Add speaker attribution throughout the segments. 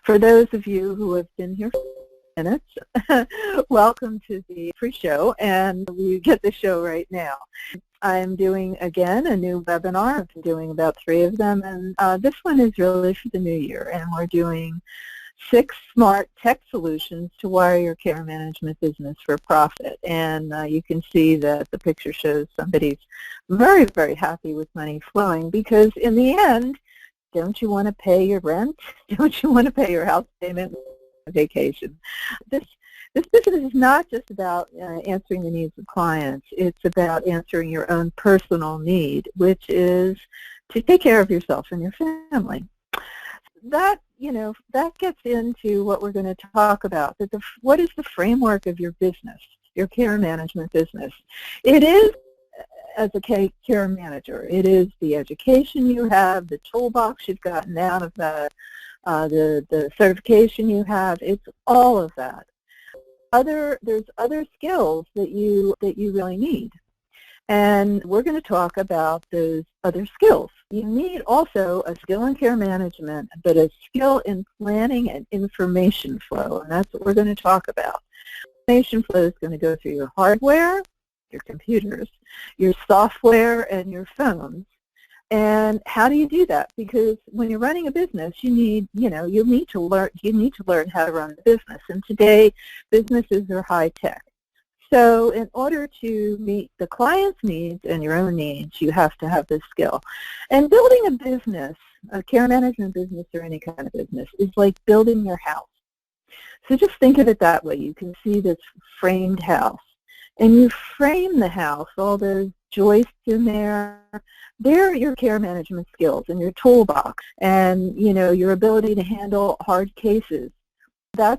Speaker 1: For those of you who have been here for minutes, welcome to the pre-show, and we get the show right now. I'm doing, again, a new webinar. I've been doing about 3 of them, and this one is really for the new year, and we're doing 6 smart tech solutions to wire your care management business for profit. And you can see that the picture shows somebody's very, very happy with money flowing, because in the end, don't you want to pay your rent? Don't you want to pay your house payment? Vacation. This business is not just about answering the needs of clients. It's about answering your own personal need, which is to take care of yourself and your family. That gets into what we're going to talk about. What is the framework of your business, your care management business? It is, as a care manager, it is the education you have, the toolbox you've gotten out of that, the certification you have. It's all of that. There's other skills that you really need, and we're going to talk about those other skills. You need also a skill in care management, but a skill in planning and information flow, and that's what we're going to talk about. Information flow is going to go through your hardware, your computers, your software, and your phones. And how do you do that? Because when you're running a business, you need to learn how to run the business. And today, businesses are high tech. So in order to meet the client's needs and your own needs, you have to have this skill. And building a business, a care management business or any kind of business, is like building your house. So just think of it that way. You can see this framed house. And you frame the house, all those joists in there. They're your care management skills and your toolbox, and your ability to handle hard cases. Those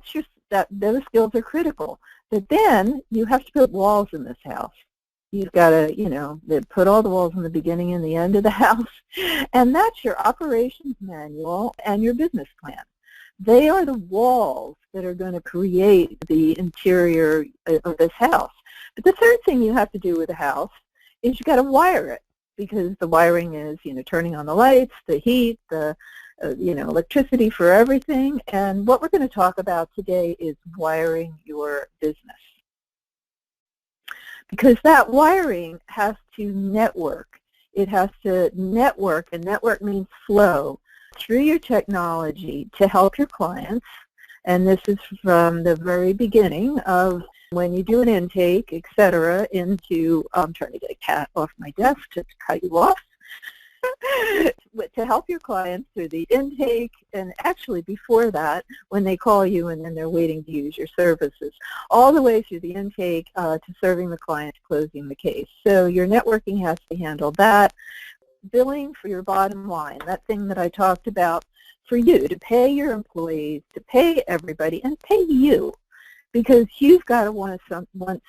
Speaker 1: skills are critical. But then you have to put walls in this house. You've got to, put all the walls in the beginning and the end of the house, and that's your operations manual and your business plan. They are the walls that are going to create the interior of this house. But the third thing you have to do with a house is you've got to wire it, because the wiring is, turning on the lights, the heat, the, electricity for everything. And what we're going to talk about today is wiring your business. Because that wiring has to network. It has to network, and network means flow, through your technology to help your clients. And this is from the very beginning of when you do an intake, etc., into, I'm trying to get a cat off my desk to cut you off, to help your clients through the intake, and actually before that, when they call you and then they're waiting to use your services, all the way through the intake to serving the client, closing the case. So your networking has to handle that. Billing for your bottom line, that thing that I talked about for you, to pay your employees, to pay everybody, and pay you. Because you've got to want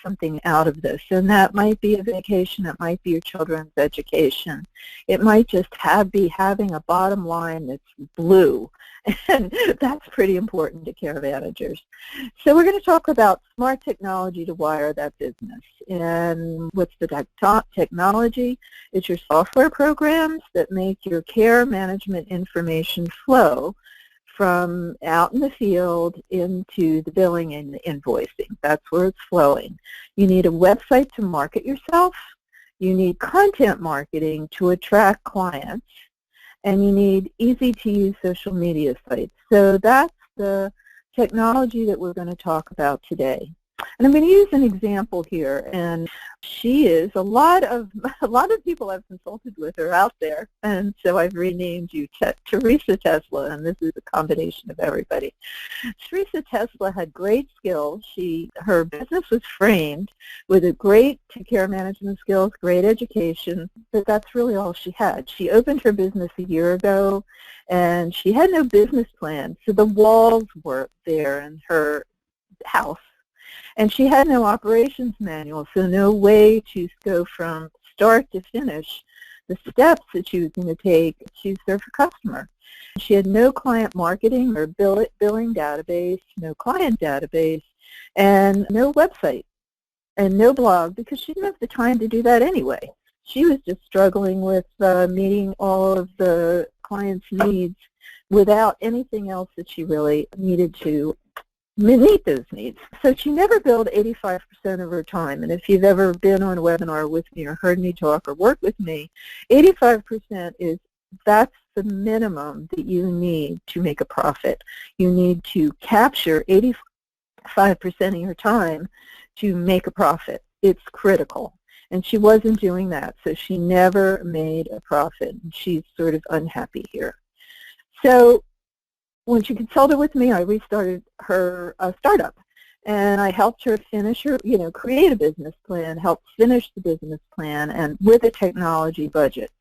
Speaker 1: something out of this, and that might be a vacation, it might be your children's education, it might just be having a bottom line that's blue, and that's pretty important to care managers. So we're going to talk about smart technology to wire that business. And what's the technology? It's your software programs that make your care management information flow from out in the field into the billing and the invoicing. That's where it's flowing. You need a website to market yourself. You need content marketing to attract clients. And you need easy-to-use social media sites. So that's the technology that we're going to talk about today. And I'm going to use an example here, and she is, a lot of people I've consulted with are out there, and so I've renamed you Teresa Tesla, and this is a combination of everybody. Teresa Tesla had great skills. Her business was framed with a great care management skills, great education, but that's really all she had. She opened her business a year ago, and she had no business plan, so the walls were there in her house. And she had no operations manual, so no way to go from start to finish the steps that she was going to take to serve her customer. She had no client marketing or billing database, no client database, and no website, and no blog, because she didn't have the time to do that anyway. She was just struggling with meeting all of the clients' needs without anything else that she really needed to meet those needs. So she never billed 85% of her time. And if you've ever been on a webinar with me or heard me talk or worked with me, 85% that's the minimum that you need to make a profit. You need to capture 85% of your time to make a profit. It's critical. And she wasn't doing that, so she never made a profit. She's sort of unhappy here. So when she consulted with me, I restarted her startup, and I helped her finish her, create a business plan, help finish the business plan, and with a technology budget.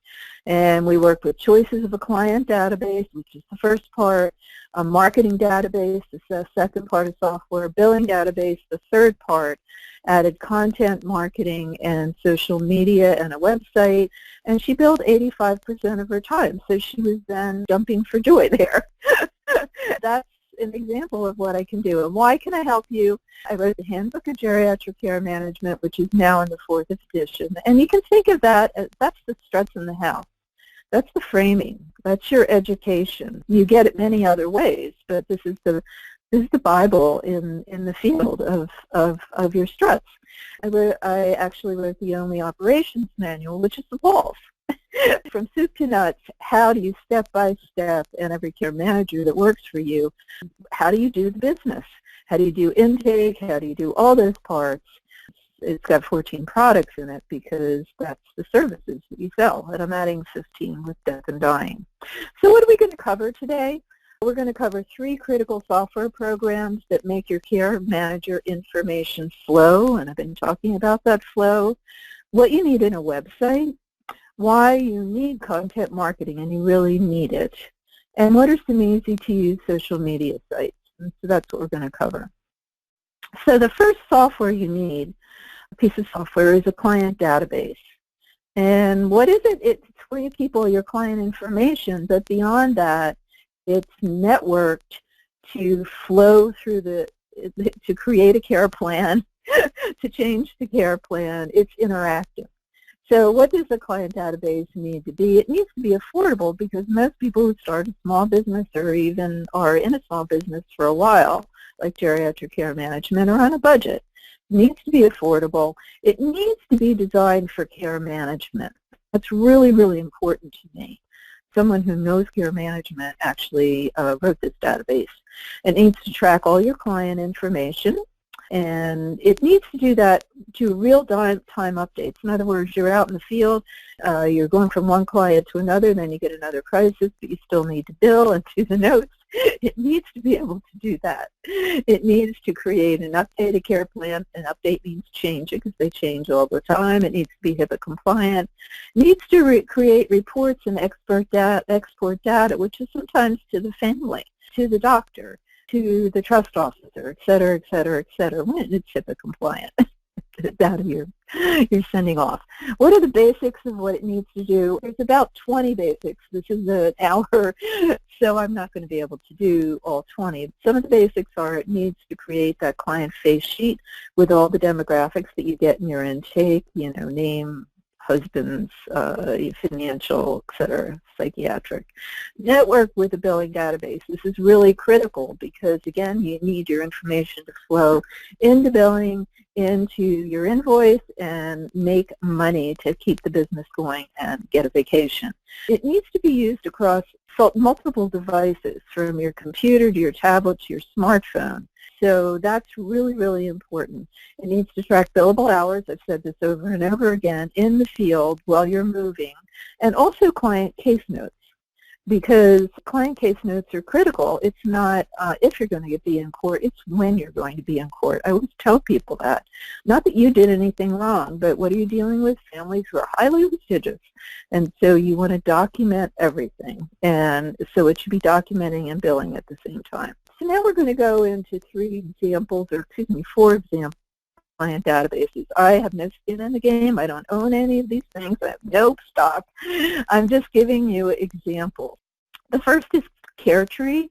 Speaker 1: And we worked with choices of a client database, which is the first part, a marketing database, the second part of software, billing database, the third part, added content marketing and social media and a website, and she billed 85% of her time. So she was then jumping for joy there. That's an example of what I can do. And why can I help you? I wrote the Handbook of Geriatric Care Management, which is now in the 4th edition. And you can think of that as that's the struts in the house. That's the framing. That's your education. You get it many other ways, but this is the Bible in the field of your struts. I actually wrote the only operations manual, which is the walls. From soup to nuts, how do you step by step, and every care manager that works for you, how do you do the business? How do you do intake? How do you do all those parts? It's got 14 products in it because that's the services that you sell, and I'm adding 15 with death and dying. So what are we going to cover today? We're going to cover 3 critical software programs that make your care manager information flow, and I've been talking about that flow, what you need in a website, why you need content marketing, and you really need it, and what are some easy-to-use social media sites. And so that's what we're going to cover. So the first software you need, a piece of software, is a client database. And what is it? It's where you keep all your client information, but beyond that, it's networked to flow through to create a care plan, to change the care plan. It's interactive. So what does a client database need to be? It needs to be affordable because most people who start a small business or even are in a small business for a while, like geriatric care management, are on a budget. It needs to be affordable. It needs to be designed for care management. That's really, really important to me. Someone who knows care management actually wrote this database. It needs to track all your client information, and it needs to do that to real-time updates. In other words, you're out in the field, you're going from one client to another, then you get another crisis, but you still need to bill and do the notes. It needs to be able to do that. It needs to create an updated care plan. An update means change it because they change all the time. It needs to be HIPAA compliant. It needs to create reports and export data, which is sometimes to the family, to the doctor, to the trust officer, et cetera, et cetera, et cetera, when it's HIPAA compliant. Data you're sending off. What are the basics of what it needs to do? There's about 20 basics. This is an hour, so I'm not going to be able to do all 20. Some of the basics are it needs to create that client face sheet with all the demographics that you get in your intake, name, husbands, financial, et cetera, psychiatric. Network with a billing database. This is really critical because, again, you need your information to flow into billing, into your invoice, and make money to keep the business going and get a vacation. It needs to be used across multiple devices, from your computer to your tablet to your smartphone. So that's really, really important. It needs to track billable hours, I've said this over and over again, in the field while you're moving, and also client case notes, because client case notes are critical. It's not if you're going to be in court, it's when you're going to be in court. I always tell people that. Not that you did anything wrong, but what are you dealing with? Families who are highly litigious, and so you want to document everything, and so it should be documenting and billing at the same time. So now we're going to go into 4 examples client databases. I have no skin in the game. I don't own any of these things. I have no stock. I'm just giving you examples. The first is CareTree,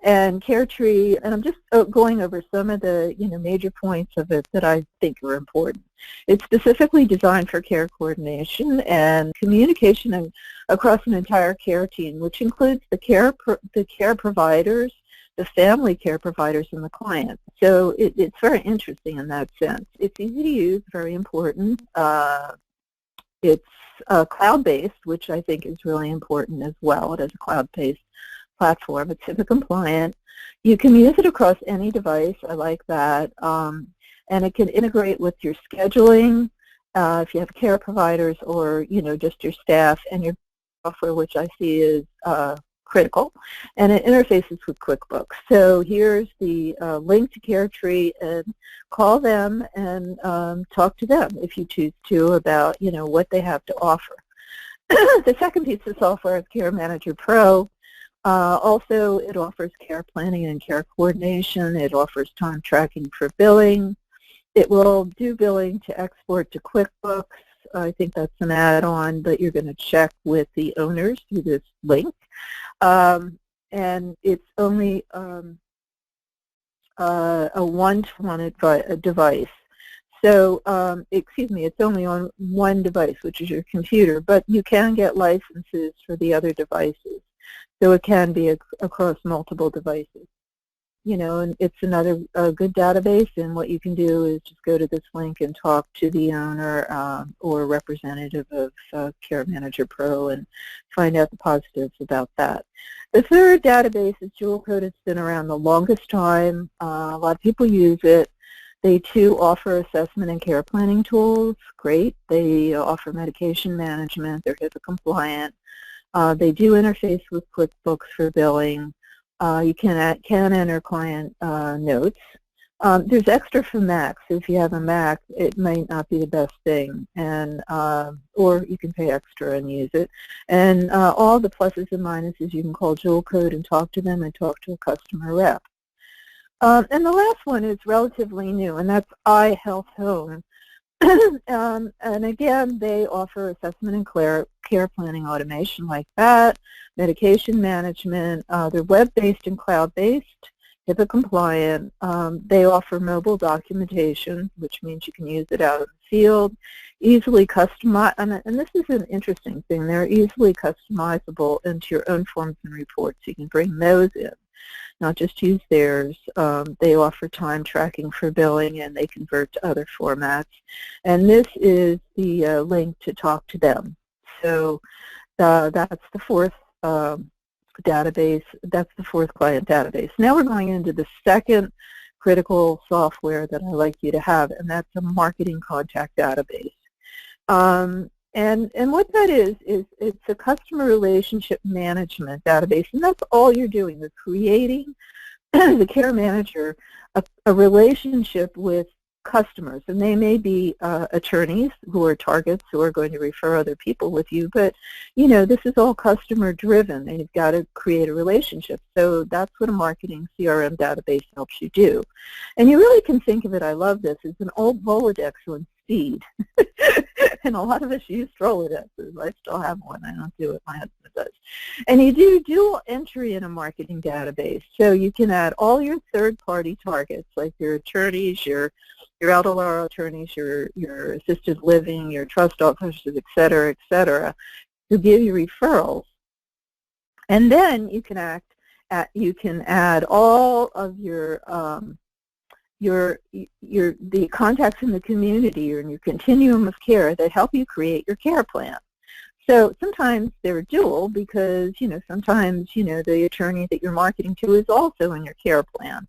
Speaker 1: And CareTree, and I'm just going over some of the major points of it that I think are important. It's specifically designed for care coordination and communication across an entire care team, which includes the care providers, the family care providers, and the client. So it's very interesting in that sense. It's easy to use, very important. It's cloud-based, which I think is really important as well. It has a cloud-based platform. It's HIPAA compliant. You can use it across any device. I like that. And it can integrate with your scheduling if you have care providers or just your staff, and your software, which I see is critical. And it interfaces with QuickBooks. So here's the link to CareTree, and call them and talk to them if you choose to about what they have to offer. The second piece of software is Care Manager Pro. Also, it offers care planning and care coordination. It offers time tracking for billing. It will do billing to export to QuickBooks. I think that's an add-on, but you're going to check with the owners through this link. And it's only a one-to-one device. So, excuse me, it's only on one device, which is your computer, but you can get licenses for the other devices. So it can be across multiple devices. And it's another good database, and what you can do is just go to this link and talk to the owner or representative of Care Manager Pro and find out the positives about that. The third database is Dual Code. It's been around the longest time. A lot of people use it. They, too, offer assessment and care planning tools. Great. They offer medication management. They're HIPAA compliant. They do interface with QuickBooks for billing. You can enter client notes. There's extra for Mac, so if you have a Mac, it might not be the best thing, and or you can pay extra and use it. And all the pluses and minuses, you can call Dual Code and talk to them and talk to a customer rep. And the last one is relatively new, and that's iHealth Home. And again, they offer assessment and care planning automation like that, medication management. They're web-based and cloud-based, HIPAA compliant. They offer mobile documentation, which means you can use it out in the field, easily customized. And this is an interesting thing. They're easily customizable into your own forms and reports. You can bring those in, not just use theirs. They offer time tracking for billing, and they convert to other formats. And this is the link to talk to them. So that's the fourth database. That's the fourth client database. Now we're going into the second critical software that I like you to have, and that's a marketing contact database. And what that is it's a customer relationship management database, and that's all you're doing. You're creating, the care manager, a relationship with customers, and they may be attorneys who are targets who are going to refer other people with you, but this is all customer driven, and you've got to create a relationship. So that's what a marketing CRM database helps you do. And you really can think of it, I love this, as an old Rolodex on speed. And a lot of us use Rolodexes. I still have one. I don't do it. My husband does. And you do dual entry in a marketing database. So you can add all your third-party targets, like your attorneys, your LDLR attorneys, your assisted living, your trust officers, et cetera, who give you referrals. And then you can add all of the contacts in the community and your continuum of care that help you create your care plan. So sometimes they're dual because, sometimes, the attorney that you're marketing to is also in your care plan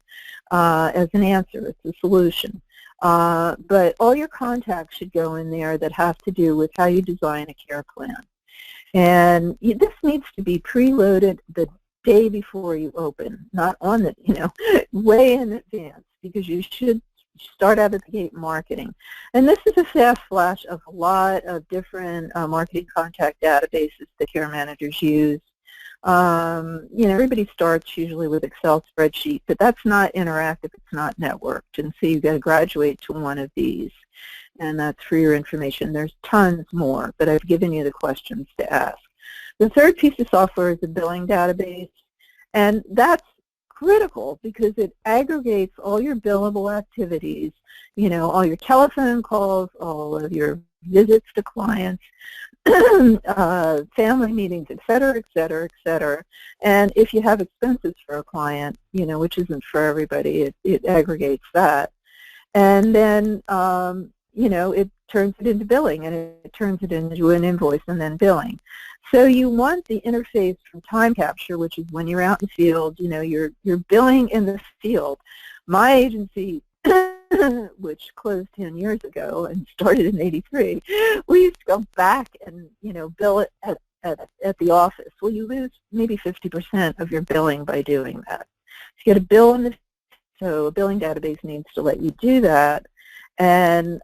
Speaker 1: as an answer. It's a solution. But all your contacts should go in there that have to do with how you design a care plan. And this needs to be preloaded the day before you open, not on the, way in advance, because you should start out at the gate marketing. And this is a fast flash of a lot of different marketing contact databases that care managers use. Everybody starts usually with Excel spreadsheet, but that's not interactive, it's not networked, and so you've got to graduate to one of these. And that's for your information. There's tons more, but I've given you the questions to ask. The third piece of software is a billing database, and that's critical because it aggregates all your billable activities, you know, all your telephone calls, all of your visits to clients, family meetings, et cetera, et cetera, et cetera. And if you have expenses for a client, you know, which isn't for everybody, it aggregates that. And then, you know, it turns it into billing, and it turns it into an invoice and then billing. So you want the interface from time capture, which is when you're out in the field, you know, you're billing in the field. My agency, which closed 10 years ago and started in '83, we used to go back and, you know, bill it at the office. Well, you lose maybe 50% of your billing by doing that. You get a bill in the, so a billing database needs to let you do that and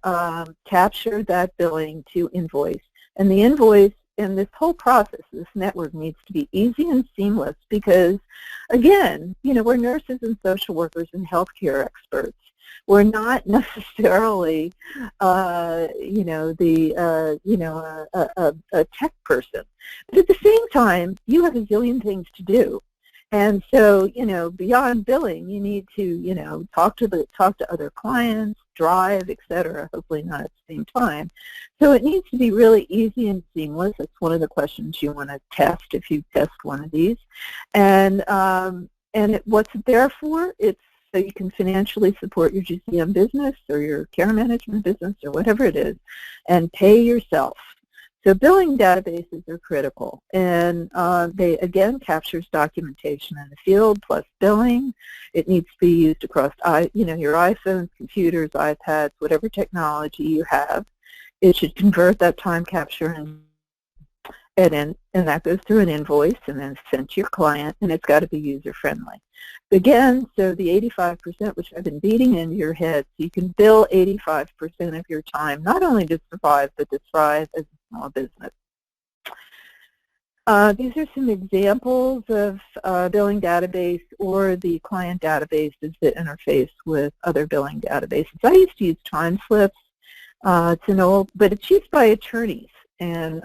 Speaker 1: capture that billing to invoice. And the invoice and this whole process, this network, needs to be easy and seamless because, again, you know, we're nurses and social workers and healthcare experts. We're not necessarily, you know, a tech person. But at the same time, you have a zillion things to do. And so, you know, beyond billing, you need to, you know, talk to other clients, drive, et cetera, hopefully not at the same time. So it needs to be really easy and seamless. That's one of the questions you want to test if you test one of these. And what's it there for? It's so you can financially support your GCM business or your care management business or whatever it is and pay yourself. So billing databases are critical, and they, again, captures documentation in the field plus billing. It needs to be used across, you know, your iPhones, computers, iPads, whatever technology you have. It should convert that time capture and that goes through an invoice and then sent to your client, and it's got to be user-friendly. Again, so the 85%, which I've been beating into your head, so you can bill 85% of your time, not only to survive, but to thrive as a small business. These are some examples of billing database or the client databases that interface with other billing databases. I used to use time slips. It's an old, but it's used by attorneys, and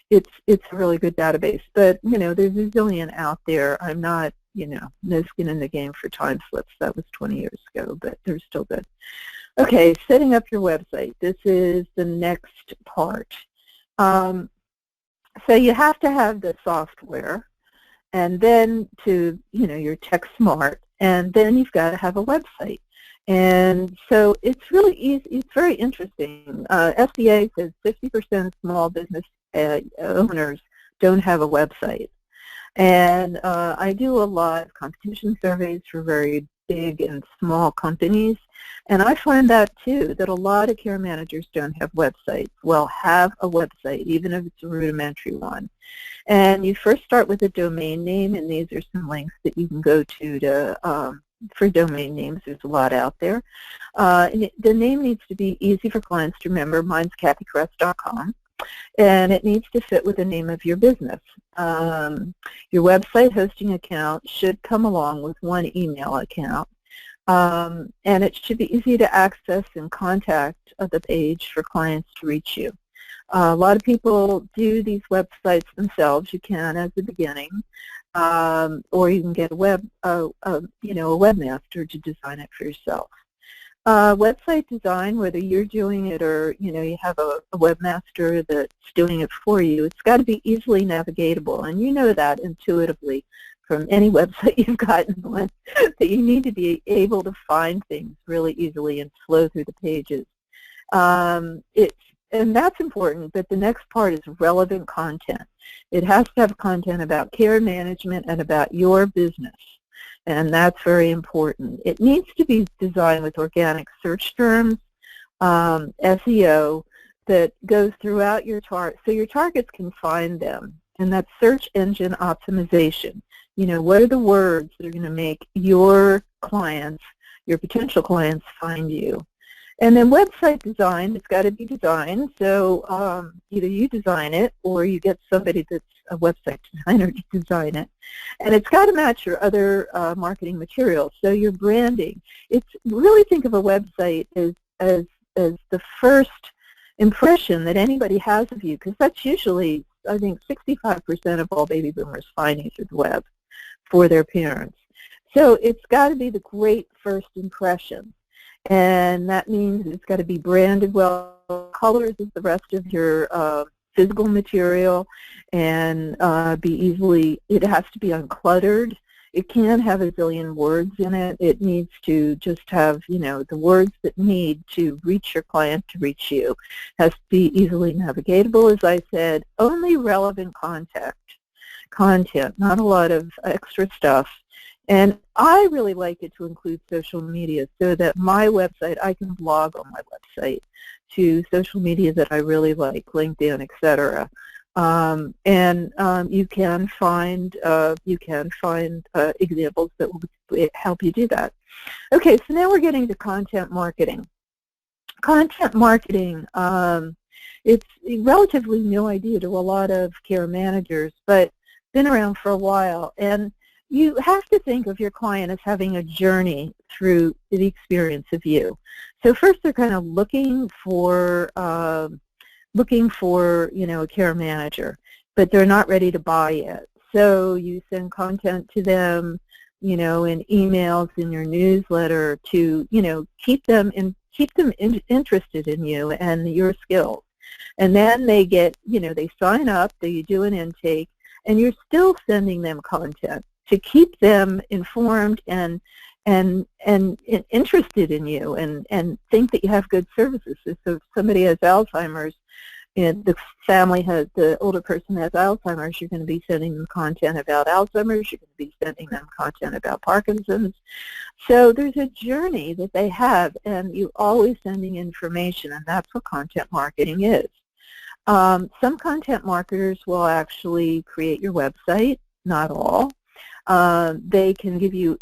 Speaker 1: it's a really good database. But, you know, there's a zillion out there. I'm not, you know, no skin in the game for time slips. That was 20 years ago, but they're still good. Okay, setting up your website. This is the next part. So you have to have the software, and then to, you know, you're tech smart, and then you've got to have a website. And so it's really easy. It's very interesting. SBA says 50% of small business owners don't have a website. And I do a lot of competition surveys for very big and small companies, and I find that too, that a lot of care managers don't have websites. Well, have a website, even if it's a rudimentary one. And you first start with a domain name, and these are some links that you can go to for domain names. There's a lot out there. And the name needs to be easy for clients to remember. Mine's cathycress.com. And it needs to fit with the name of your business. Your website hosting account should come along with one email account. And it should be easy to access and contact the page for clients to reach you. A lot of people do these websites themselves. You can at the beginning, or you can get a webmaster to design it for yourself. Website design, whether you're doing it or, you know, you have a webmaster that's doing it for you, it's got to be easily navigatable, and you know that intuitively from any website you've gotten one, that you need to be able to find things really easily and flow through the pages. And that's important, but the next part is relevant content. It has to have content about care management and about your business. And that's very important. It needs to be designed with organic search terms, SEO, that goes throughout your target, so your targets can find them. And that's search engine optimization. You know, what are the words that are going to make your clients, your potential clients, find you? And then website design, it's got to be designed. So either you design it or you get somebody that's a website designer to design it. And it's got to match your other marketing materials. So your branding, it's really think of a website as the first impression that anybody has of you, because that's usually, I think, 65% of all baby boomers find you through the web for their parents. So it's got to be the great first impression. And that means it's got to be branded well. Colors is the rest of your physical material, and it has to be uncluttered. It can have a zillion words in it. It needs to just have, the words that need to reach your client to reach you. It has to be easily navigatable, as I said. Only relevant content, not a lot of extra stuff. And I really like it to include social media so that my website, I can blog on my website to social media that I really like, LinkedIn, etc. You can find examples that will help you do that. Okay, so now we're getting to content marketing. Content marketing, it's a relatively new idea to a lot of care managers, but been around for a while. And you have to think of your client as having a journey through the experience of you. So first they're kind of looking for a care manager, but they're not ready to buy yet. So you send content to them, in emails, in your newsletter to, keep them interested in you and your skills. And then they get, they sign up, they do an intake, and you're still sending them content to keep them informed and interested in you and think that you have good services. So if somebody has Alzheimer's and the older person has Alzheimer's, you're going to be sending them content about Alzheimer's, you're going to be sending them content about Parkinson's. So there's a journey that they have, and you're always sending information, and that's what content marketing is. Some content marketers will actually create your website, not all. They can give you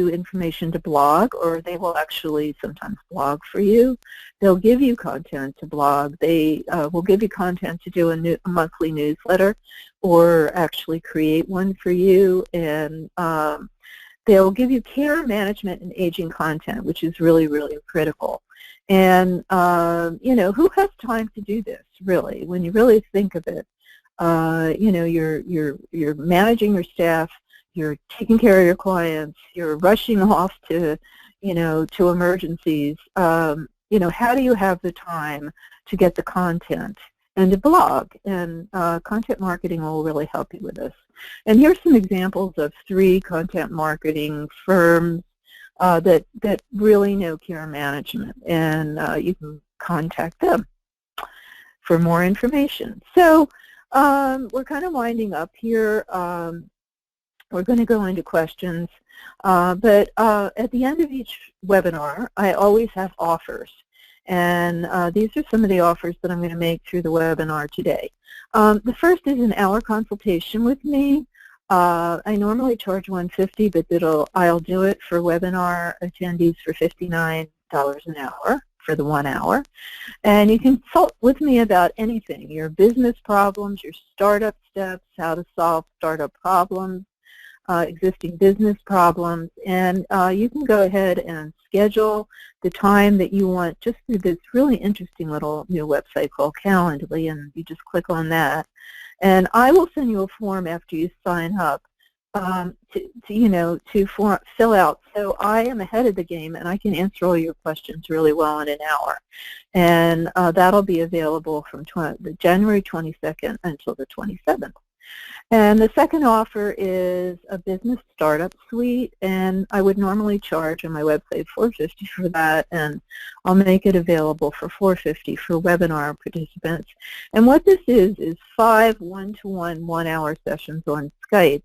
Speaker 1: information to blog, or they will actually sometimes blog for you. They'll give you content to blog. They will give you content to do a monthly newsletter, or actually create one for you. And they'll give you care management and aging content, which is really, really critical. And who has time to do this, really? When you really think of it, you're managing your staff. You're taking care of your clients. You're rushing off to emergencies. How do you have the time to get the content and to blog? And content marketing will really help you with this. And here's some examples of 3 content marketing firms that really know care management, and you can contact them for more information. So we're kind of winding up here. We're going to go into questions, but at the end of each webinar, I always have offers, and these are some of the offers that I'm going to make through the webinar today. The first is an hour consultation with me. I normally charge $150, but I'll do it for webinar attendees for $59 an hour for the 1 hour. And you can consult with me about anything, your business problems, your startup steps, how to solve startup problems, existing business problems, and you can go ahead and schedule the time that you want just through this really interesting little new website called Calendly, and you just click on that. And I will send you a form after you sign up to fill out. So I am ahead of the game, and I can answer all your questions really well in an hour. And that'll be available from the January 22nd until the 27th. And the second offer is a business startup suite, and I would normally charge on my website $450 for that, and I'll make it available for $450 for webinar participants. And what this is 5 one-to-one 1-hour sessions on Skype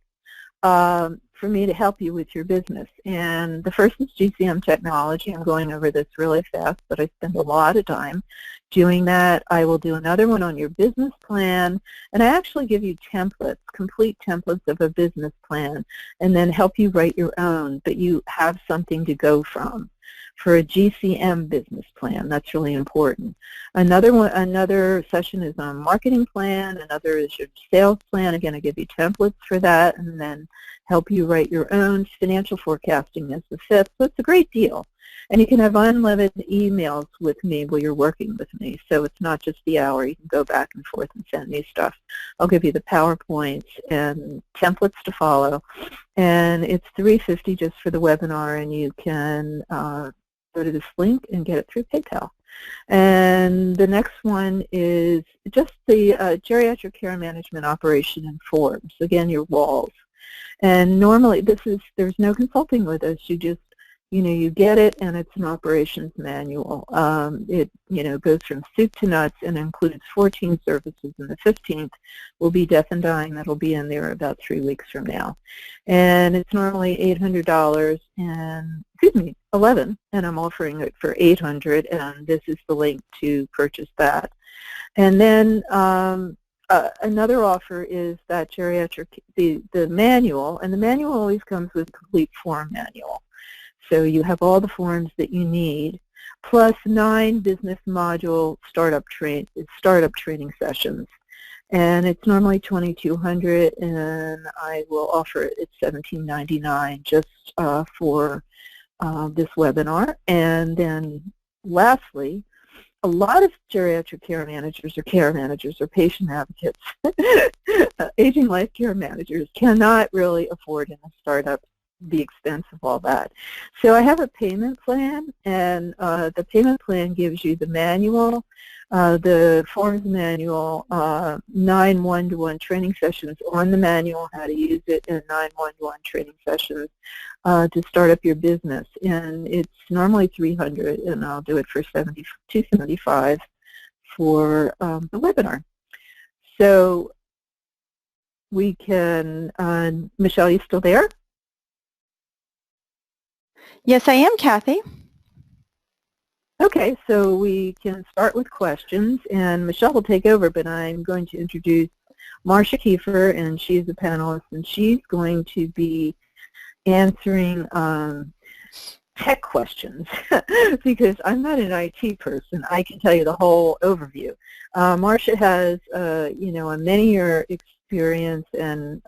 Speaker 1: for me to help you with your business. And the first is GCM technology. I'm going over this really fast, but I spend a lot of time doing that. I will do another one on your business plan, and I actually give you templates, complete templates of a business plan, and then help you write your own, but you have something to go from. For a GCM business plan, that's really important. Another session is on marketing plan, another is your sales plan. Again, I give you templates for that, and then help you write your own. Financial forecasting is the 5th, so it's a great deal. And you can have unlimited emails with me while you're working with me. So it's not just the hour. You can go back and forth and send me stuff. I'll give you the PowerPoints and templates to follow. And it's $350 just for the webinar, and you can go to this link and get it through PayPal. And the next one is just the geriatric care management operation and forms. Again, your walls. And normally there's no consulting with us. You just, you get it, and it's an operations manual. It, goes from soup to nuts and includes 14 services, and the 15th will be death and dying. That'll be in there about 3 weeks from now. And it's normally $800, and, $11, and I'm offering it for $800, and this is the link to purchase that. And then another offer is that geriatric, the manual, and the manual always comes with a complete form manual. So you have all the forms that you need, plus 9 business module startup training sessions. And it's normally $2,200, and I will offer it at $1,799 just for this webinar. And then lastly, a lot of geriatric care managers or patient advocates, aging life care managers cannot really afford in a startup the expense of all that. So I have a payment plan, and the payment plan gives you the manual, the forms manual, 9 one-to-one training sessions on the manual, how to use it, and 9 one-to-one training sessions to start up your business. And it's normally $300, and I'll do it for $275 for the webinar. So we can, Michelle, you still there?
Speaker 2: Yes, I am, Cathy.
Speaker 1: Okay, so we can start with questions, and Michelle will take over, but I'm going to introduce Marcia Kiefer, and she's a panelist, and she's going to be answering tech questions because I'm not an IT person. I can tell you the whole overview. Marcia has, a many-year experience and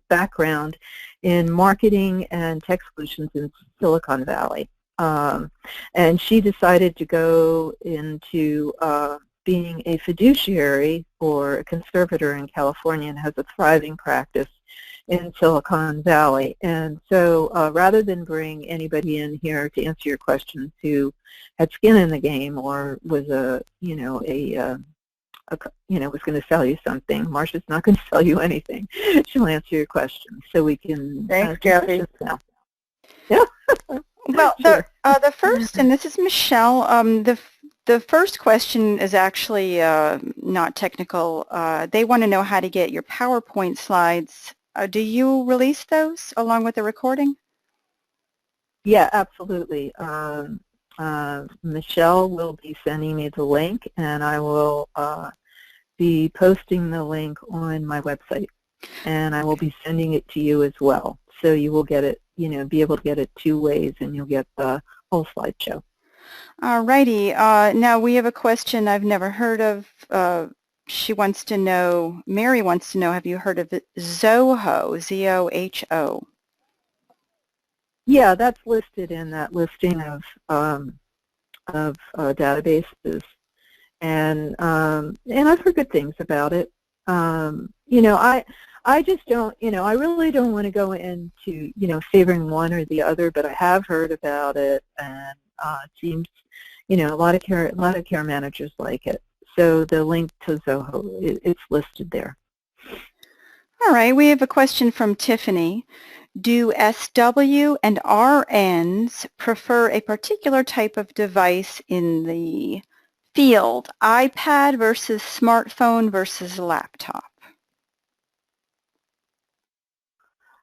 Speaker 1: background in marketing and tech solutions in Silicon Valley. And she decided to go into being a fiduciary or a conservator in California, and has a thriving practice in Silicon Valley. And so rather than bring anybody in here to answer your questions who had skin in the game or was was going to sell you something, Marcia's not going to sell you anything. She'll answer your questions. So we can
Speaker 3: Thanks, Cathy.
Speaker 1: Now. Yeah.
Speaker 2: Well,
Speaker 1: Sure.
Speaker 2: the first, and this is Michelle, the first question is actually not technical. They want to know how to get your PowerPoint slides. Do you release those along with the recording?
Speaker 1: Yeah, absolutely. Michelle will be sending me the link, and I will be posting the link on my website, and I will be sending it to you as well. So you will get it, be able to get it 2 ways, and you'll get the whole slideshow.
Speaker 2: All righty. Now we have a question I've never heard of. She wants to know, Mary wants to know, have you heard of it? Zoho, Z-O-H-O?
Speaker 1: Yeah, that's listed in that listing of databases, and I've heard good things about it. I just don't, I really don't want to go into, favoring one or the other, but I have heard about it, and it seems, a lot of care managers like it. So the link to Zoho, it's listed there.
Speaker 2: All right, we have a question from Tiffany. Do SW and RNs prefer a particular type of device in the field, iPad versus smartphone versus laptop?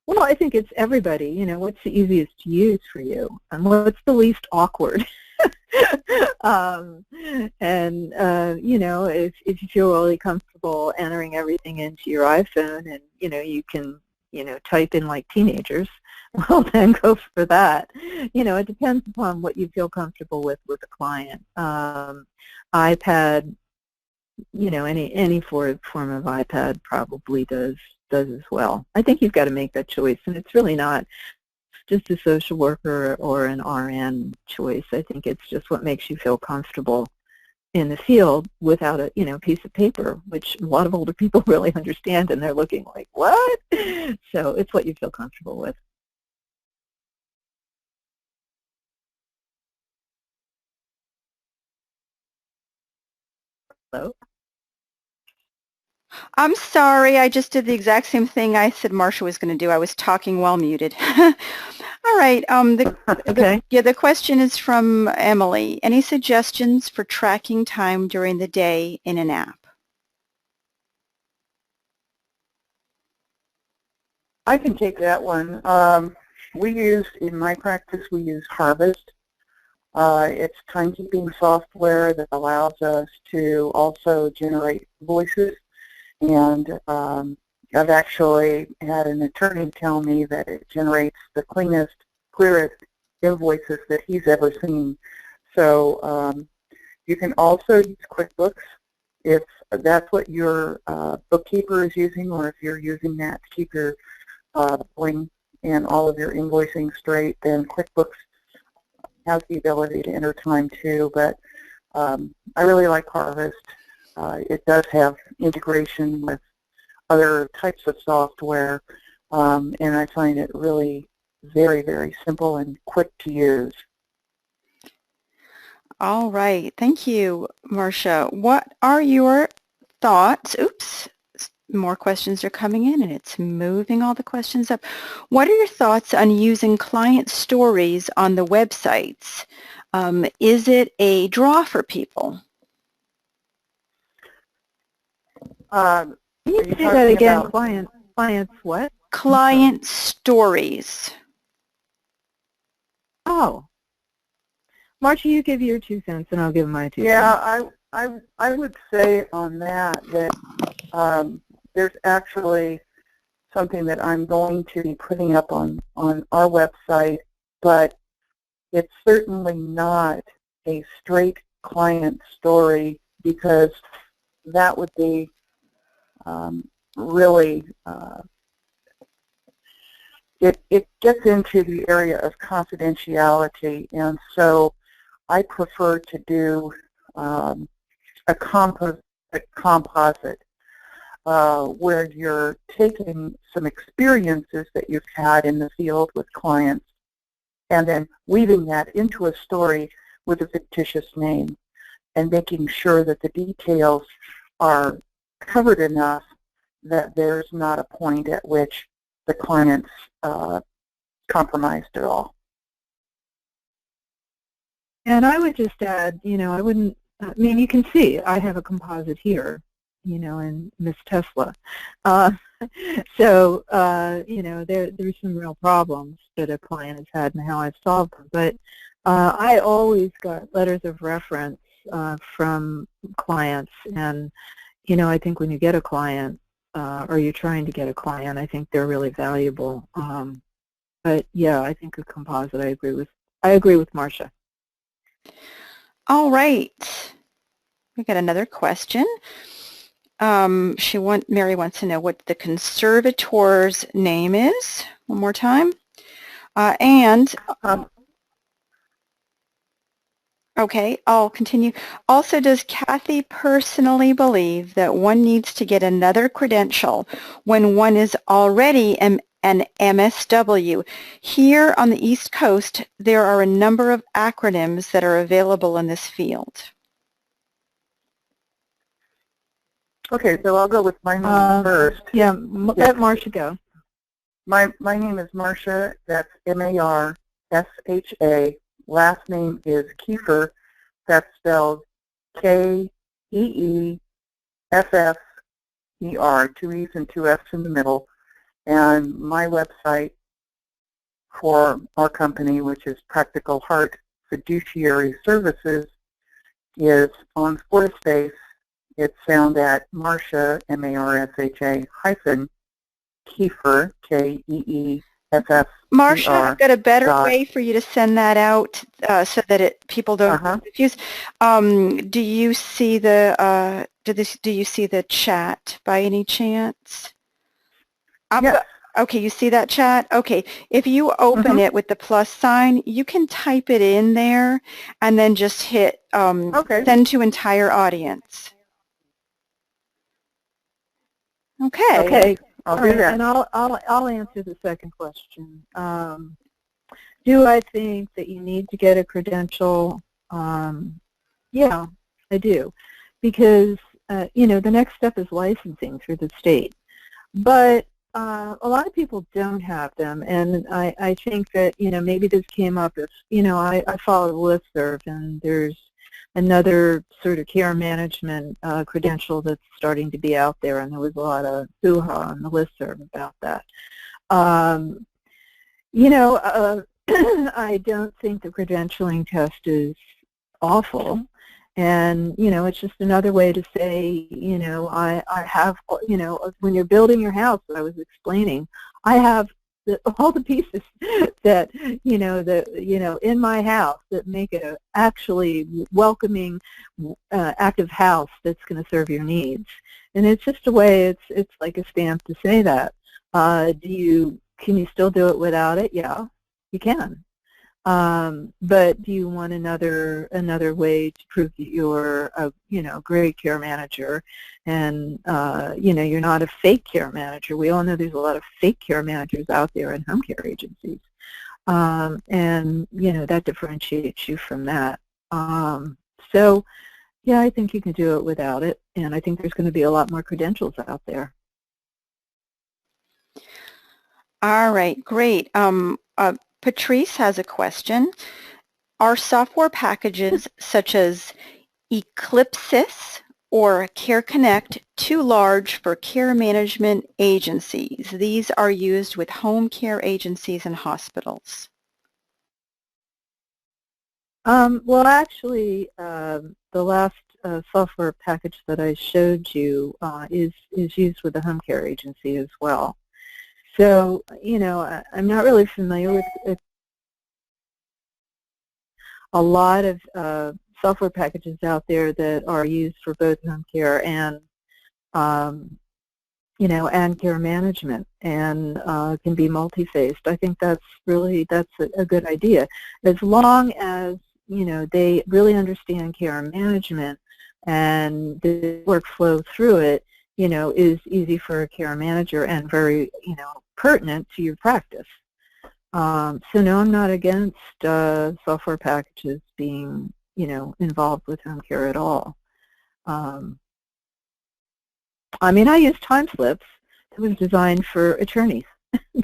Speaker 1: Well, I think it's everybody. What's the easiest to use for you, and what's the least awkward? If you feel really comfortable entering everything into your iPhone, and you can type in like teenagers, well, then go for that. It depends upon what you feel comfortable with a client. iPad, any form of iPad probably does as well. I think you've got to make that choice, and it's really not just a social worker or an RN choice. I think it's just what makes you feel comfortable in the field without a piece of paper, which a lot of older people really understand, and they're looking like, what? So it's what you feel comfortable with. Hello?
Speaker 2: I'm sorry, I just did the exact same thing I said Marsha was going to do. I was talking while muted. All right.
Speaker 1: Okay.
Speaker 2: The question is from Emily. Any suggestions for tracking time during the day in an app?
Speaker 3: I can take that one. In my practice, we use Harvest. It's timekeeping software that allows us to also generate voices. And I've actually had an attorney tell me that it generates the cleanest, clearest invoices that he's ever seen. So you can also use QuickBooks if that's what your bookkeeper is using, or if you're using that to keep your billing and all of your invoicing straight, then QuickBooks has the ability to enter time too. But I really like Harvest. It does have integration with other types of software, and I find it really very, very simple and quick to use.
Speaker 2: All right. Thank you, Marsha. What are your thoughts? Oops. More questions are coming in, and it's moving all the questions up. What are your thoughts on using client stories on the websites? Is it a draw for people?
Speaker 1: Can you say that again? Clients what?
Speaker 2: Client stories.
Speaker 1: Oh. Marsha, you give your 2 cents, and I'll give my 2 cents.
Speaker 3: Yeah, I would say on that there's actually something that I'm going to be putting up on our website, but it's certainly not a straight client story, because that would be really, it gets into the area of confidentiality, and so I prefer to do a composite where you're taking some experiences that you've had in the field with clients and then weaving that into a story with a fictitious name and making sure that the details are covered enough that there's not a point at which the client's compromised at all.
Speaker 1: And I would just add, I mean, you can see I have a composite here, in Miss Tesla. So, there's some real problems that a client has had and how I've solved them. But I always got letters of reference from clients. And, I think when you get a client, or you're trying to get a client, I think they're really valuable. But, yeah, I think a composite, I agree with Marsha.
Speaker 2: All right. We got another question. Mary wants to know what the conservator's name is. One more time. Okay, I'll continue. Also, does Cathy personally believe that one needs to get another credential when one is already an MSW? Here on the East Coast, there are a number of acronyms that are available in this field.
Speaker 3: Okay, so I'll go with my name first.
Speaker 1: Yeah, let Marsha go.
Speaker 3: My name is Marsha. That's M-A-R-S-H-A. Last name is Kiefer. That's spelled K-E-E-F-F-E-R. 2 E's and 2 F's in the middle. And my website for our company, which is Practical Heart Fiduciary Services, is on Squarespace. It's found at Marsha, M-A-R-S-H-A, hyphen Kiefer, K-E-E-F-F-E-R.
Speaker 2: Marsha, I've got a better way for you to send that out so that people don't get confused. Do you see the do you see the chat by any chance?
Speaker 3: Yes.
Speaker 2: Okay, you see that chat? Okay, if you open it with the plus sign, you can type it in there and then just hit
Speaker 3: Okay.
Speaker 2: send to entire audience. Okay.
Speaker 1: Okay.
Speaker 3: I'll do that.
Speaker 1: And I'll answer the second question. Do I think that you need to get a credential? Yeah, I do, because you know, the next step is licensing through the state. But a lot of people don't have them, and I think that, you know, maybe this came up if, you know, I follow the listserv, and there's another sort of care management credential that's starting to be out there, and there was a lot of hoo-ha on the listserv about that. You know, I don't think the credentialing test is awful. And, you know, it's just another way to say, you know, I have, you know, when you're building your house, I was explaining, I have all the pieces that, you know, in my house that make it a actually welcoming, active house that's going to serve your needs. And it's just a way, it's like a stamp to say that. Can you still do it without it? Yeah, you can. But do you want another way to prove that you're a, you know, great care manager, and you know, you're not a fake care manager? We all know there's a lot of fake care managers out there in home care agencies, and you know, that differentiates you from that. So yeah, I think you can do it without it, and I think there's going to be a lot more credentials out there.
Speaker 2: All right, great. Patrice has a question. Are software packages such as Eclipsys or Care Connect too large for care management agencies? These are used with home care agencies and hospitals.
Speaker 1: Well, actually, the last software package that I showed you is used with the home care agency as well. So, you know, I'm not really familiar with it. A lot of software packages out there that are used for both home care and, you know, and care management, and can be multi-faced. I think that's a good idea, as long as, you know, they really understand care management and the workflow through it, you know, is easy for a care manager and very, you know, pertinent to your practice. So no, I'm not against software packages being, you know, involved with home care at all. I mean, I use time slips. It was designed for attorneys.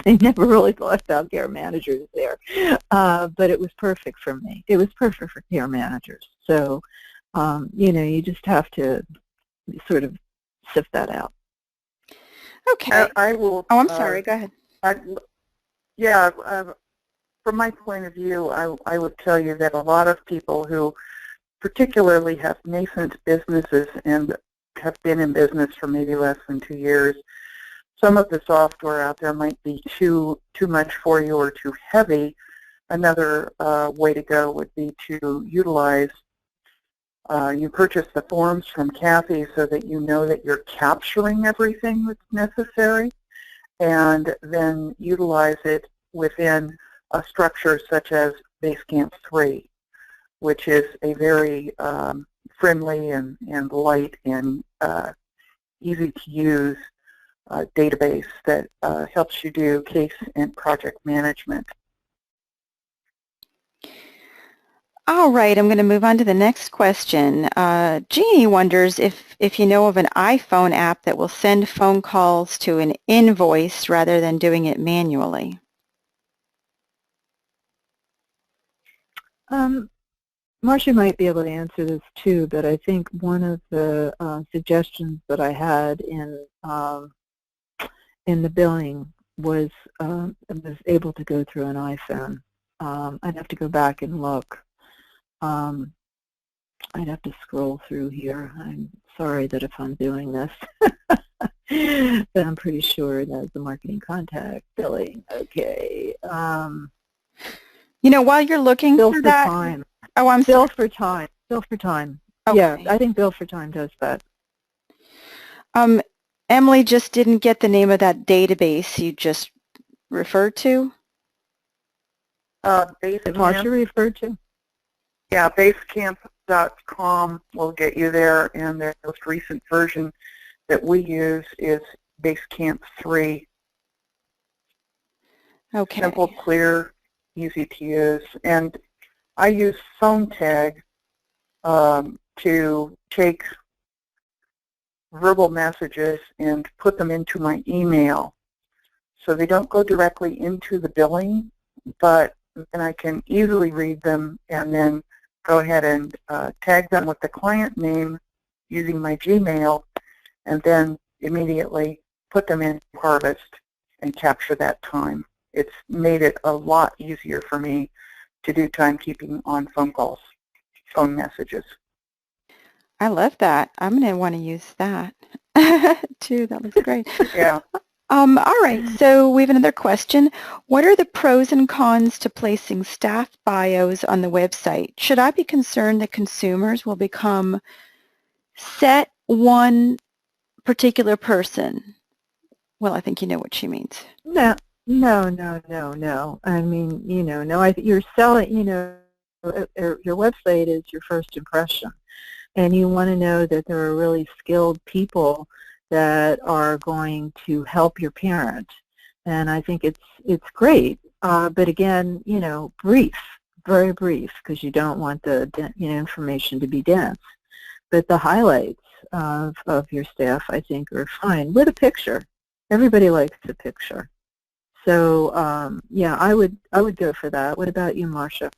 Speaker 1: They never really thought about care managers there, but it was perfect for me. It was perfect for care managers. So, you know, you just have to sort of sift that out.
Speaker 2: Okay.
Speaker 3: I will.
Speaker 2: Oh, I'm sorry. Go ahead.
Speaker 3: Yeah, from my point of view, I would tell you that a lot of people who particularly have nascent businesses and have been in business for maybe less than 2 years, some of the software out there might be too much for you or too heavy. Another way to go would be to utilize, you purchase the forms from Cathy so that you know that you're capturing everything that's necessary, and then utilize it within a structure such as Basecamp 3, which is a very friendly and light and easy to use database that helps you do case and project management.
Speaker 2: All right, I'm going to move on to the next question. Jeannie wonders if you know of an iPhone app that will send phone calls to an invoice rather than doing it manually.
Speaker 1: Marcia might be able to answer this too, but I think one of the suggestions that I had in the billing was able to go through an iPhone. I'd have to go back and look. I'd have to scroll through here. I'm sorry that if I'm doing this, but I'm pretty sure that's the marketing contact billing. Okay.
Speaker 2: You know, while you're looking
Speaker 1: Bill
Speaker 2: for
Speaker 1: for
Speaker 2: that,
Speaker 1: time.
Speaker 2: oh, I'm
Speaker 1: Bill
Speaker 2: sorry.
Speaker 1: for time. Bill for time.
Speaker 2: Okay.
Speaker 1: Yeah, I think Bill for time does that.
Speaker 2: Emily just didn't get the name of that database you just referred to?
Speaker 1: That
Speaker 3: Basecamp,
Speaker 1: Marsha referred to?
Speaker 3: yeah, basecamp.com will get you there, and the most recent version that we use is Basecamp 3.
Speaker 2: Okay.
Speaker 3: Simple, clear, easy to use. And I use phone tag to take verbal messages and put them into my email. So they don't go directly into the billing, but and I can easily read them and then go ahead and tag them with the client name using my Gmail, and then immediately put them in Harvest and capture that time. It's made it a lot easier for me to do timekeeping on phone calls, phone messages.
Speaker 2: I love that. I'm going to want to use that too. That looks great.
Speaker 3: Yeah.
Speaker 2: All right, so we have another question. What are the pros and cons to placing staff bios on the website? Should I be concerned that consumers will become set one particular person? Well, I think you know what she means.
Speaker 1: No. I mean, you're selling, your website is your first impression. And you want to know that there are really skilled people that are going to help your parent. And I think it's great. But again, brief, very brief, because you don't want the information to be dense. But the highlights of your staff, I think, are fine with a picture. Everybody likes a picture. So yeah, I would go for that. What about you, Marsha?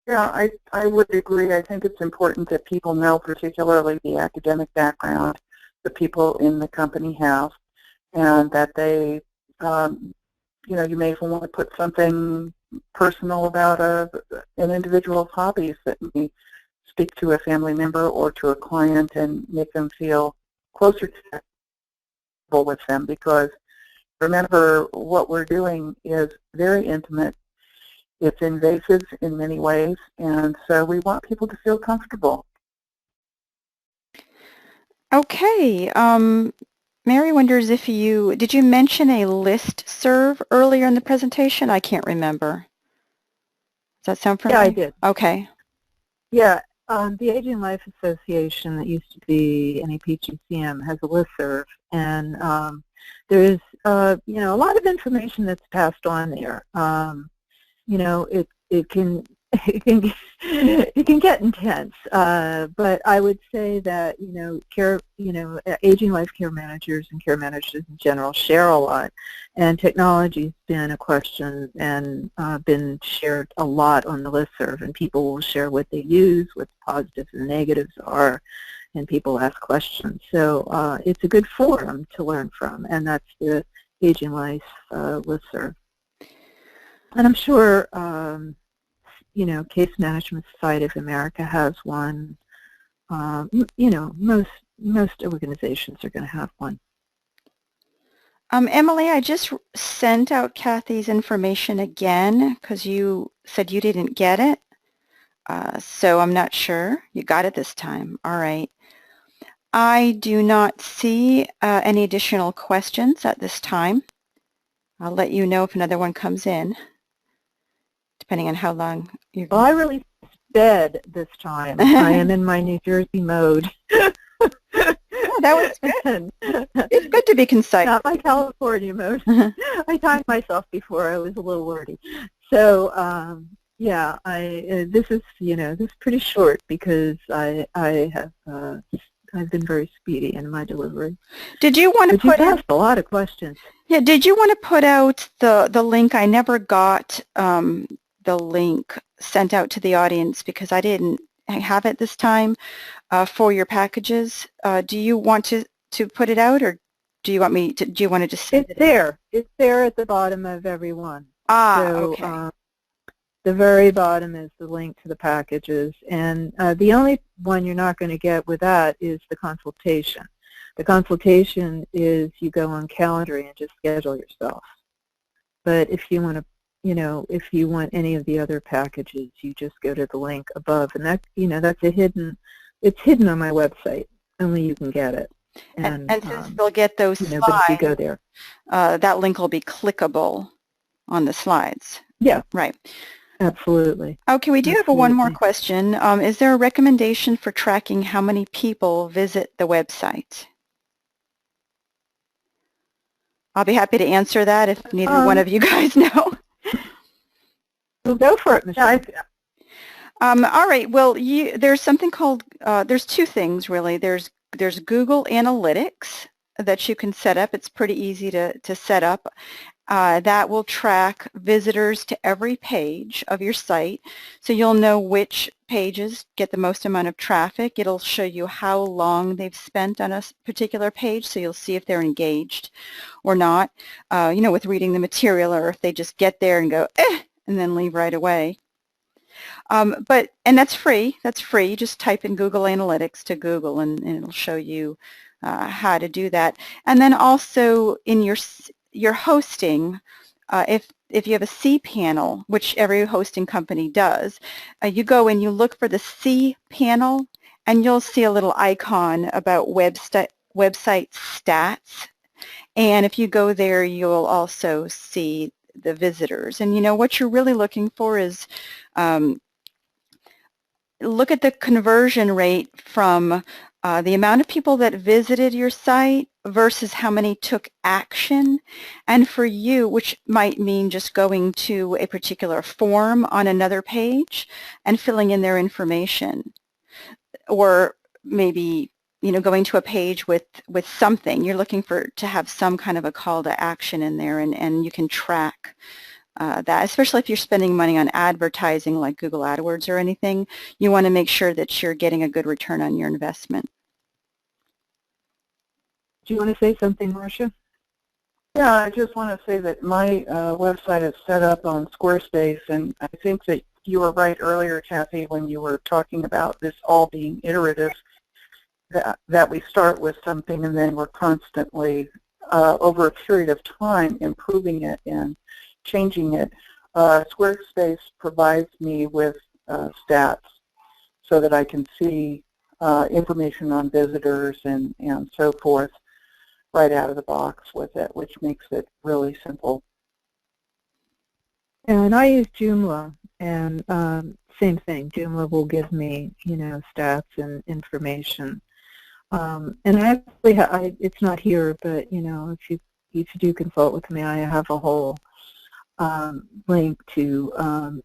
Speaker 3: Yeah, I would agree. I think it's important that people know, particularly the academic background the people in the company have, and that they, you may even want to put something personal about an individual's hobbies that may speak to a family member or to a client and make them feel closer to with them, because remember, what we're doing is very intimate. It's invasive in many ways, and so we want people to feel comfortable.
Speaker 2: Okay. Mary wonders if did you mention a listserv earlier in the presentation? I can't remember. Does that sound familiar?
Speaker 1: Yeah, I did.
Speaker 2: Okay.
Speaker 1: Yeah, the Aging Life Association that used to be NAPGCM has a listserv, and there's a lot of information that's passed on there. It can get intense, but I would say that aging life care managers and care managers in general share a lot, and technology's been a question and been shared a lot on the listserv, and people will share what they use, what the positives and negatives are, and people ask questions. So it's a good forum to learn from, and that's the Aging Life listserv. And I'm sure Case Management Society of America has one. Most organizations are going to have one.
Speaker 2: Emily, I just sent out Cathy's information again because you said you didn't get it. So I'm not sure. You got it this time. All right. I do not see any additional questions at this time. I'll let you know if another one comes in, depending on how long you're...
Speaker 1: Well, I really sped this time. I am in my New Jersey mode.
Speaker 2: Oh, that was good. It's good to be concise.
Speaker 1: Not my California mode. I timed myself before. I was a little wordy. So, yeah, this is pretty short because I've been very speedy in my delivery.
Speaker 2: Did you want to put
Speaker 1: out a lot of questions?
Speaker 2: Yeah. Did you want to put out the link? I never got the link sent out to the audience because I didn't have it this time for your packages. Do you want to put it out, or do you want me to? Do you want to just?
Speaker 1: It's there. It's there at the bottom of every one.
Speaker 2: Ah,
Speaker 1: so,
Speaker 2: okay.
Speaker 1: The very bottom is the link to the packages, and the only one you're not going to get with that is the consultation. The consultation is you go on Calendar and just schedule yourself. But if you want to, if you want any of the other packages, you just go to the link above, and that, that's it's hidden on my website. Only you can get it. And
Speaker 2: since they'll get those slides,
Speaker 1: but if you go there,
Speaker 2: that link will be clickable on the slides.
Speaker 1: Yeah.
Speaker 2: Right.
Speaker 1: Absolutely.
Speaker 2: Okay, we do have one more question. Is there a recommendation for tracking how many people visit the website? I'll be happy to answer that if neither one of you guys know.
Speaker 1: Well, go for it, Michelle.
Speaker 2: All right. Well, there's something called, there's two things really. There's Google Analytics that you can set up. It's pretty easy to set up. That will track visitors to every page of your site, so you'll know which pages get the most amount of traffic. It'll show you how long they've spent on a particular page, so you'll see if they're engaged or not, you know, with reading the material, or if they just get there and go, and then leave right away. And that's free. That's free. You just type in Google Analytics to Google, and it'll show you how to do that. And then also in your hosting, if you have a cPanel, which every hosting company does, you go and you look for the cPanel, and you'll see a little icon about website stats. And if you go there, you'll also see the visitors. And you know what you're really looking for is look at the conversion rate from the amount of people that visited your site versus how many took action. And for you, which might mean just going to a particular form on another page and filling in their information, or maybe, you know, going to a page with something. You're looking to have some kind of a call to action in there, and you can track that, especially if you're spending money on advertising like Google AdWords or anything. You want to make sure that you're getting a good return on your investment.
Speaker 1: Do you want to say something, Marcia?
Speaker 3: Yeah, I just want to say that my website is set up on Squarespace, and I think that you were right earlier, Cathy, when you were talking about this all being iterative, that we start with something and then we're constantly, over a period of time, improving it and changing it. Squarespace provides me with stats so that I can see information on visitors and so forth right out of the box with it, which makes it really simple.
Speaker 1: And I use Joomla, and same thing. Joomla will give me, you know, stats and information. And I actually, it's not here, but you know, if you do consult with me, I have a whole link to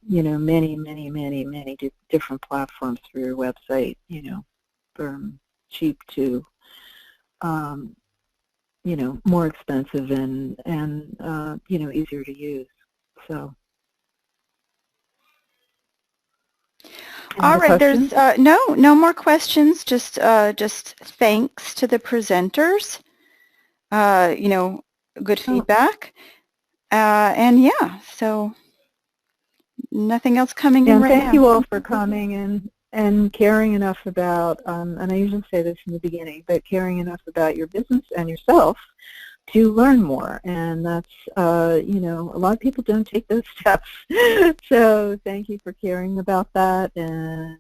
Speaker 1: you know, many different platforms for your website. You know, from cheap to you know, more expensive and you know, easier to use. So.
Speaker 2: All right, there's no more questions. Just thanks to the presenters. You know, good feedback, and yeah, so nothing else coming in right now.
Speaker 1: Thank you all for coming and caring enough about. And I usually say this in the beginning, but caring enough about your business and yourself to learn more, and that's, you know, a lot of people don't take those steps. So thank you for caring about that, and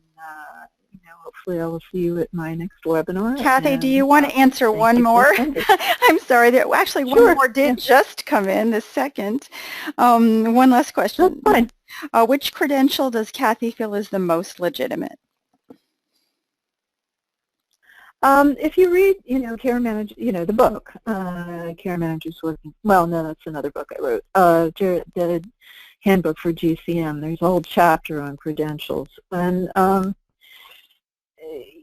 Speaker 1: you know, hopefully I will see you at my next webinar.
Speaker 2: Cathy, do you want to answer one more? I'm sorry, actually one more did just come in this second. One last question.
Speaker 1: That's fine.
Speaker 2: Which credential does Cathy feel is the most legitimate?
Speaker 1: If you read, you know, Care Manager, you know, the book, Care Managers Working, well, no, that's another book I wrote, the Handbook for GCM, there's a whole chapter on credentials. And,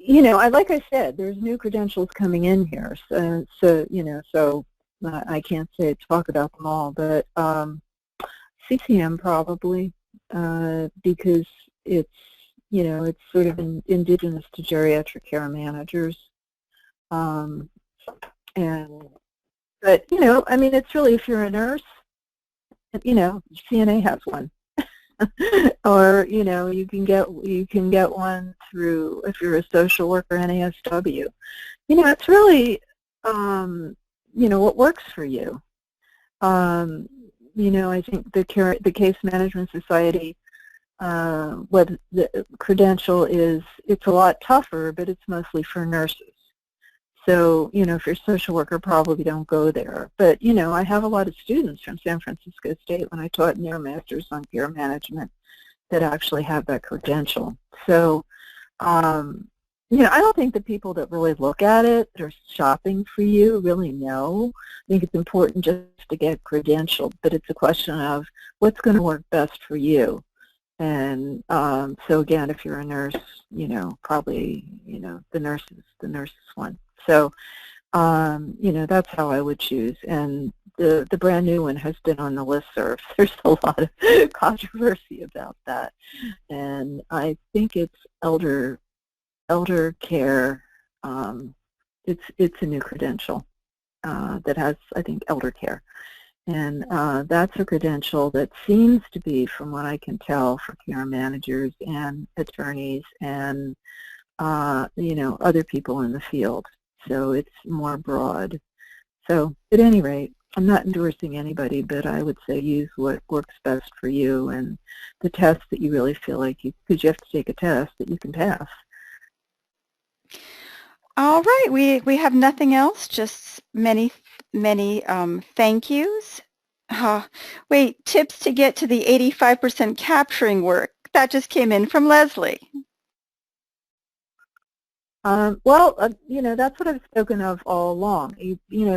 Speaker 1: you know, like I said, there's new credentials coming in here, so you know, so I can't talk about them all, but CCM probably, because it's, you know, it's sort of indigenous to geriatric care managers. But, you know, I mean, it's really, if you're a nurse, you know, CNA has one. Or, you know, you can get one through, if you're a social worker, NASW. You know, it's really, you know, what works for you. You know, I think the Case Management Society, what the credential is, it's a lot tougher, but it's mostly for nurses. So, if you're a social worker, probably don't go there. But, I have a lot of students from San Francisco State when I taught in their masters on peer management that actually have that credential. So, I don't think the people that really look at it, that are shopping for you, really know. I think it's important just to get credentialed, but it's a question of what's going to work best for you. And so again, if you're a nurse, probably, the nurse's one. So, that's how I would choose. And the brand new one has been on the listserv. There's a lot of controversy about that. And I think it's elder care. It's a new credential that has, I think, elder care. And that's a credential that seems to be, from what I can tell, for care managers and attorneys and, other people in the field. So it's more broad. So at any rate, I'm not endorsing anybody, but I would say use what works best for you and the test that you really feel like because you have to take a test that you can pass.
Speaker 2: All right, we have nothing else, just many thank yous. Wait, tips to get to the 85% capturing work. That just came in from Leslie.
Speaker 1: That's what I've spoken of all along.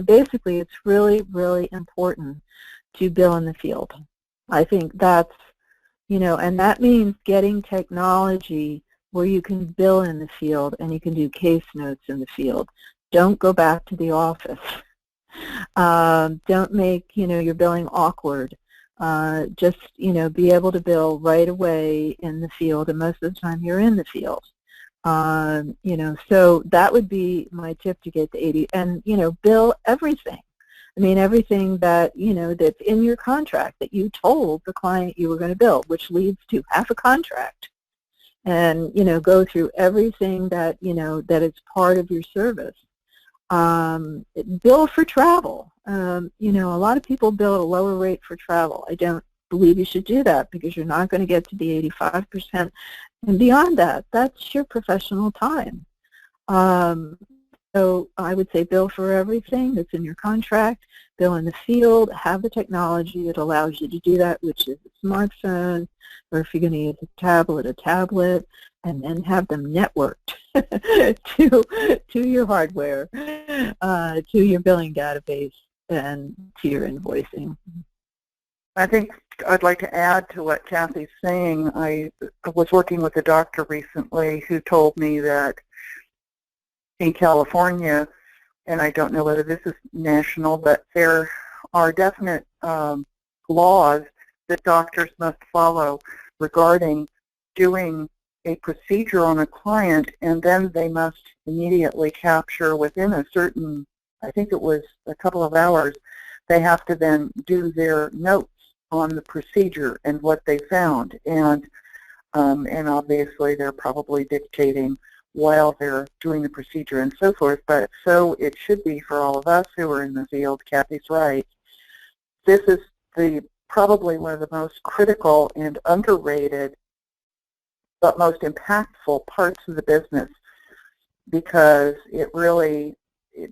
Speaker 1: Basically, it's really, really important to bill in the field. I think that's, and that means getting technology where you can bill in the field and you can do case notes in the field. Don't go back to the office. Don't make, your billing awkward. Just, be able to bill right away in the field, and most of the time you're in the field. So that would be my tip to get to 80, and, bill everything. I mean, everything that, that's in your contract that you told the client you were going to bill, which leads to half a contract. And, go through everything that, that is part of your service. Bill for travel. A lot of people bill at a lower rate for travel. I don't believe you should do that because you're not going to get to the 85%. And beyond that, that's your professional time. So I would say bill for everything that's in your contract, bill in the field, have the technology that allows you to do that, which is a smartphone, or if you're going to use a tablet, and then have them networked to your hardware, to your billing database, and to your invoicing.
Speaker 3: I think I'd like to add to what Cathy's saying. I was working with a doctor recently who told me that in California, and I don't know whether this is national, but there are definite laws that doctors must follow regarding doing a procedure on a client, and then they must immediately capture within a certain, I think it was a couple of hours, they have to then do their notes on the procedure and what they found, and obviously they're probably dictating while they're doing the procedure and so forth, but so it should be for all of us who are in the field. Cathy's right. This is probably one of the most critical and underrated but most impactful parts of the business, because it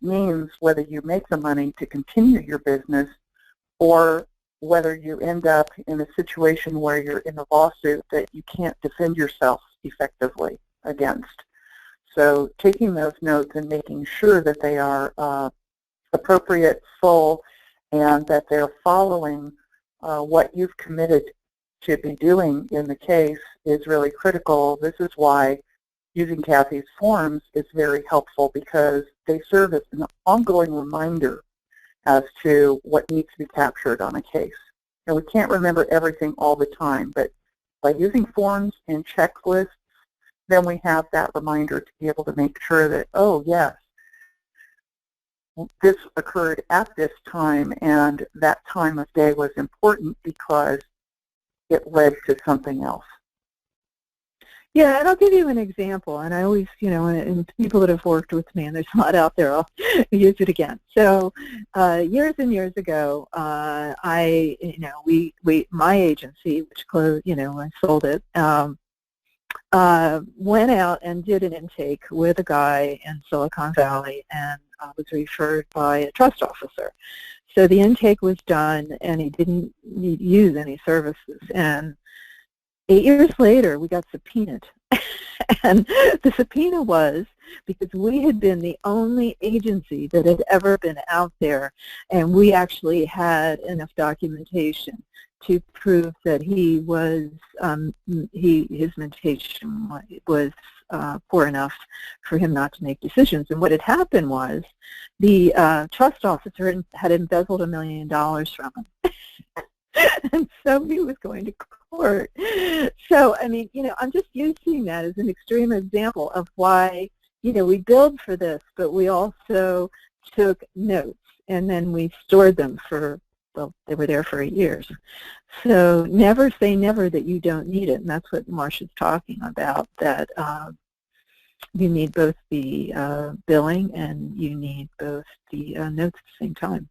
Speaker 3: means whether you make the money to continue your business or whether you end up in a situation where you're in a lawsuit that you can't defend yourself effectively against. So taking those notes and making sure that they are appropriate, full, and that they're following what you've committed to be doing in the case is really critical. This is why using Cathy's forms is very helpful, because they serve as an ongoing reminder as to what needs to be captured on a case. And we can't remember everything all the time, but by using forms and checklists, then we have that reminder to be able to make sure that, oh yes, this occurred at this time, and that time of day was important because it led to something else.
Speaker 1: Yeah, and I'll give you an example, and I always, and people that have worked with me, and there's a lot out there, I'll use it again. So years and years ago, my agency, which closed, I sold it, went out and did an intake with a guy in Silicon Valley and was referred by a trust officer. So the intake was done, and he didn't use any services. And 8 years later, we got subpoenaed. And the subpoena was because we had been the only agency that had ever been out there, and we actually had enough documentation to prove that he was his mentation was poor enough for him not to make decisions. And what had happened was the trust officer had embezzled $1 million from him. And so he was going to court. So, I mean, I'm just using that as an extreme example of why, we billed for this, but we also took notes, and then we stored them for, well, they were there for 8 years. So never say never that you don't need it, and that's what Marcia's talking about, that you need both the billing and you need both the notes at the same time.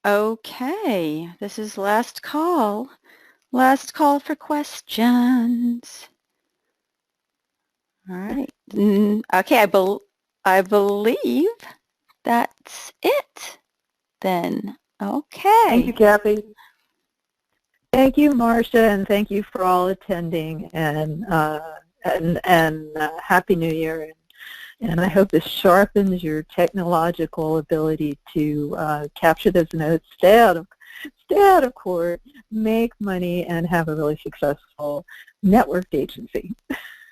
Speaker 2: Okay, this is last call. Last call for questions. All right. Okay, I believe that's it then. Okay.
Speaker 3: Thank you, Cathy.
Speaker 1: Thank you, Marcia, and thank you for all attending, and Happy New Year. And I hope this sharpens your technological ability to capture those notes, stay out of court, make money, and have a really successful networked agency.